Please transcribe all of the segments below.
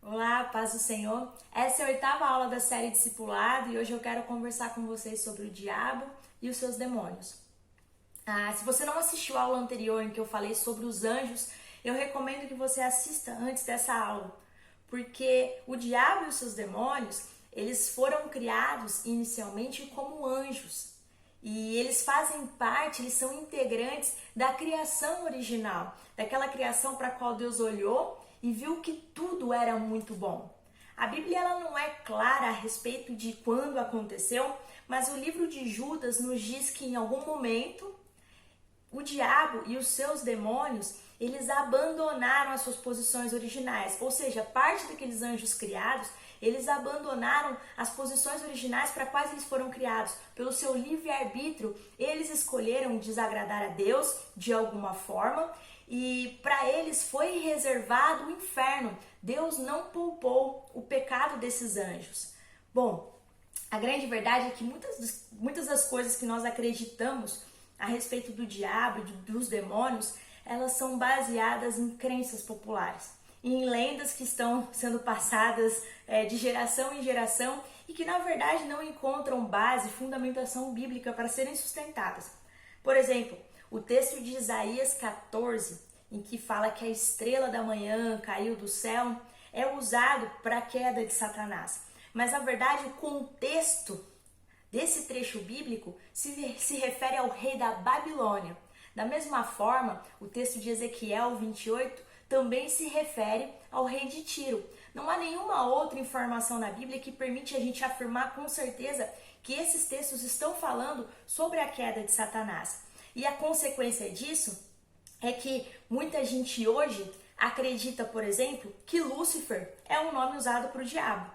Olá, paz do Senhor. Essa é a oitava aula da série Discipulado e hoje eu quero conversar com vocês sobre o diabo e os seus demônios. Se você não assistiu a aula anterior em que eu falei sobre os anjos, eu recomendo que você assista antes dessa aula, porque o diabo e os seus demônios, eles foram criados inicialmente como anjos. E eles fazem parte, eles são integrantes da criação original, daquela criação para a qual Deus olhou e viu que tudo era muito bom. A Bíblia ela não é clara a respeito de quando aconteceu, mas o livro de Judas nos diz que em algum momento o diabo e os seus demônios, eles abandonaram as suas posições originais, ou seja, parte daqueles anjos criados, eles abandonaram as posições originais para quais eles foram criados. Pelo seu livre-arbítrio, eles escolheram desagradar a Deus de alguma forma e para eles foi reservado o inferno. Deus não poupou o pecado desses anjos. Bom, a grande verdade é que muitas das coisas que nós acreditamos a respeito do diabo e dos demônios, elas são baseadas em crenças populares, em lendas que estão sendo passadas de geração em geração e que na verdade não encontram base, fundamentação bíblica para serem sustentadas. Por exemplo, o texto de Isaías 14, em que fala que a estrela da manhã caiu do céu, é usado para a queda de Satanás. Mas na verdade o contexto desse trecho bíblico se refere ao rei da Babilônia. Da mesma forma, o texto de Ezequiel 28 também se refere ao rei de Tiro. Não há nenhuma outra informação na Bíblia que permite a gente afirmar com certeza que esses textos estão falando sobre a queda de Satanás. E a consequência disso é que muita gente hoje acredita, por exemplo, que Lúcifer é um nome usado para o diabo,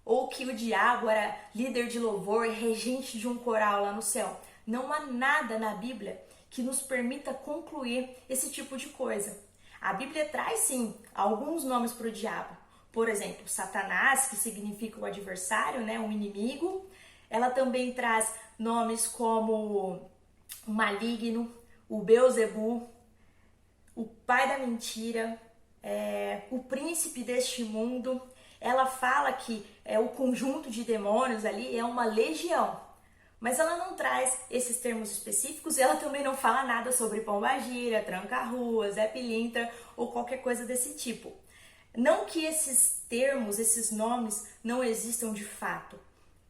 ou que o diabo era líder de louvor e regente de um coral lá no céu. Não há nada na Bíblia que nos permita concluir esse tipo de coisa. A Bíblia traz sim alguns nomes para o diabo. Por exemplo, Satanás, que significa o adversário, né, um inimigo. Ela também traz nomes como o maligno, o Beuzebu, o pai da mentira, o príncipe deste mundo. Ela fala que o conjunto de demônios ali é uma legião, mas ela não traz esses termos específicos e ela também não fala nada sobre pombagira, tranca-ruas, Zé Pilintra ou qualquer coisa desse tipo. Não que esses termos, esses nomes não existam de fato,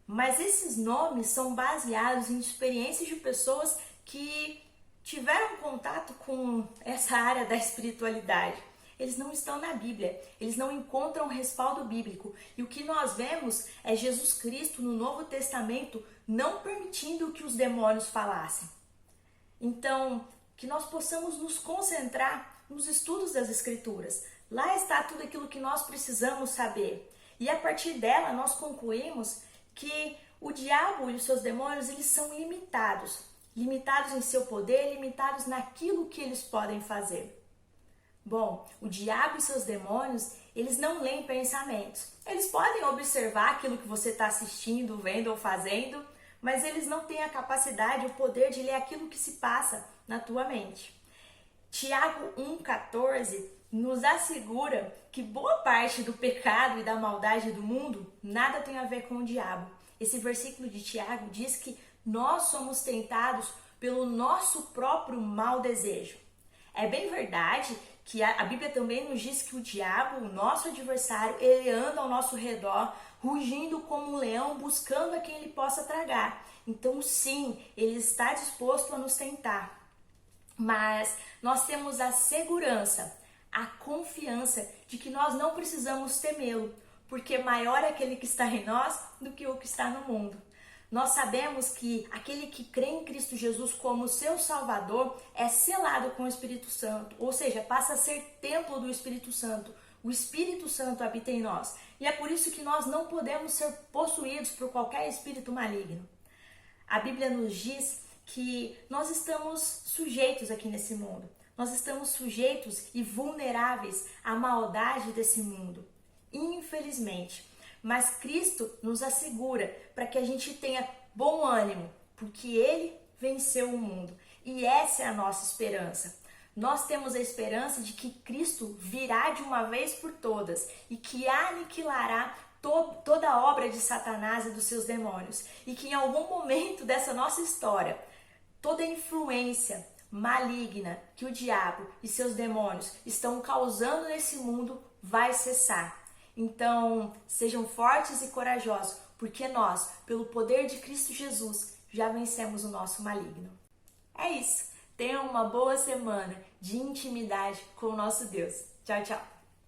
mas esses nomes são baseados em experiências de pessoas que tiveram contato com essa área da espiritualidade. Eles não estão na Bíblia, eles não encontram respaldo bíblico. E o que nós vemos é Jesus Cristo no Novo Testamento não permitindo que os demônios falassem. Então, que nós possamos nos concentrar nos estudos das Escrituras. Lá está tudo aquilo que nós precisamos saber. E a partir dela nós concluímos que o diabo e os seus demônios, eles são limitados. Limitados em seu poder, limitados naquilo que eles podem fazer. Bom, o diabo e seus demônios, eles não leem pensamentos. Eles podem observar aquilo que você está assistindo, vendo ou fazendo, mas eles não têm a capacidade, o poder de ler aquilo que se passa na tua mente. Tiago 1,14 nos assegura que boa parte do pecado e da maldade do mundo nada tem a ver com o diabo. Esse versículo de Tiago diz que nós somos tentados pelo nosso próprio mau desejo. É bem verdade que a Bíblia também nos diz que o diabo, o nosso adversário, ele anda ao nosso redor, rugindo como um leão, buscando a quem ele possa tragar. Então, sim, ele está disposto a nos tentar. Mas nós temos a segurança, a confiança de que nós não precisamos temê-lo, porque maior é aquele que está em nós do que o que está no mundo. Nós sabemos que aquele que crê em Cristo Jesus como seu Salvador é selado com o Espírito Santo, ou seja, passa a ser templo do Espírito Santo. O Espírito Santo habita em nós e é por isso que nós não podemos ser possuídos por qualquer espírito maligno. A Bíblia nos diz que nós estamos sujeitos aqui nesse mundo. Nós estamos sujeitos e vulneráveis à maldade desse mundo, infelizmente. Mas Cristo nos assegura para que a gente tenha bom ânimo, porque Ele venceu o mundo. E essa é a nossa esperança. Nós temos a esperança de que Cristo virá de uma vez por todas e que aniquilará toda a obra de Satanás e dos seus demônios. E que em algum momento dessa nossa história, toda influência maligna que o diabo e seus demônios estão causando nesse mundo vai cessar. Então, sejam fortes e corajosos, porque nós, pelo poder de Cristo Jesus, já vencemos o nosso maligno. É isso. Tenham uma boa semana de intimidade com o nosso Deus. Tchau, tchau.